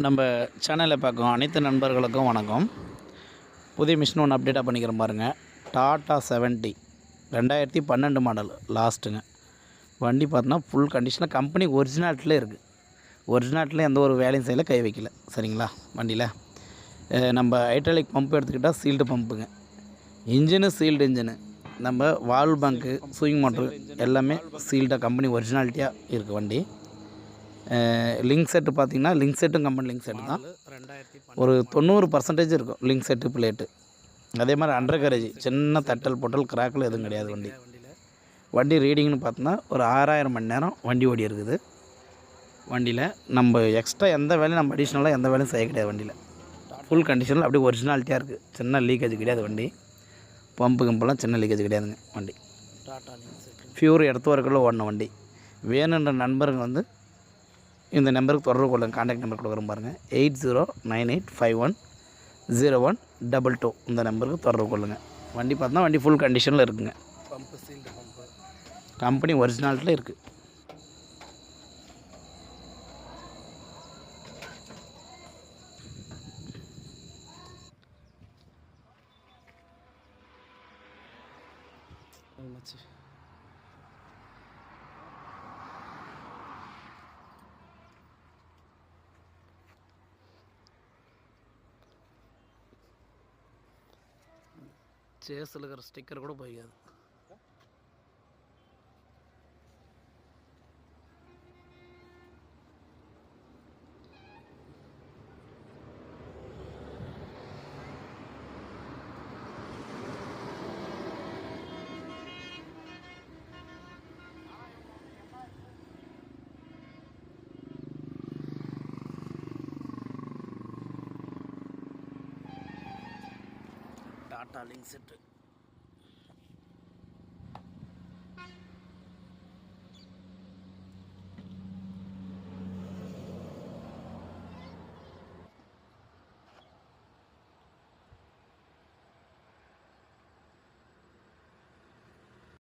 நம்ம சேனலை பார்க்கும் அனைத்து நண்பர்களுக்கும் வணக்கம். புதிய மிஷின் ஒன்று அப்டேட்டாக பண்ணிக்கிறோம் பாருங்கள். டாட்டா 70 2012 மாடல் லாஸ்ட்டுங்க. வண்டி பார்த்தோன்னா ஃபுல் கண்டிஷனில் கம்பெனி ஒரிஜினாலிட்டியில் இருக்குது. ஒரிஜினாலிட்டியில் எந்த ஒரு வேலையும் செய்யலை, கை வைக்கல. சரிங்களா? வண்டியில் நம்ம ஹைட்ராலிக் பம்ப் எடுத்துக்கிட்டால் சீல்டு பம்புங்க. Engine sealed engine. நம்ம வால்வ் பங்கு ஸ்விங் மோட்ரு எல்லாமே சீல்டாக கம்பெனி ஒரிஜினாலிட்டியாக இருக்குது வண்டி. லிங்க் செட்டு பார்த்திங்கன்னா லிங்க் செட்டும் கம்பெனி லிங்க் செட்டு தான். ஒரு 90% இருக்கும் லிங்க் செட்டு பிளேட்டு. அதே மாதிரி அண்டர் கேரேஜ் சின்ன தட்டல் பொட்டல் கிராக்கில் எதுவும் கிடையாது. வண்டி ரீடிங்னு பார்த்தோன்னா ஒரு 6000 மணி நேரம் வண்டி ஓடி இருக்குது. வண்டியில் நம்ம எக்ஸ்ட்ரா எந்த வேலையும் நம்ம அடிஷ்னலாக எந்த வேலையும் செய்ய கிடையாது. வண்டியில் ஃபுல் கண்டிஷனில் அப்படியே ஒரிஜினாலிட்டியாக இருக்குது. சின்ன லீக்கேஜ் கிடையாது. வண்டி பம்பு கம்பெல்லாம் சின்ன லீக்கேஜ் கிடையாதுங்க. வண்டி ஃபியூர் எடுத்து வரக்குள்ள ஓடின வண்டி. வேணுன்ற நண்பருங்க இந்த நம்பருக்கு தொடர்பு கொள்ளுங்கள். கான்டாக்ட் நம்பர் கொடுக்குறோம் பாருங்கள். 8098510122 இந்த நம்பருக்கு தொடர்பு கொள்ளுங்கள். வண்டி பார்த்தா வண்டி ஃபுல் கண்டிஷனில் இருக்குங்க. பம்பு சீல்டு பம்பு கம்பெனி ஒரிஜினாலிட்டியில் இருக்குது. சேஸில் இருக்கிற ஸ்டிக்கர் கூட போய்க்காது. Tata link set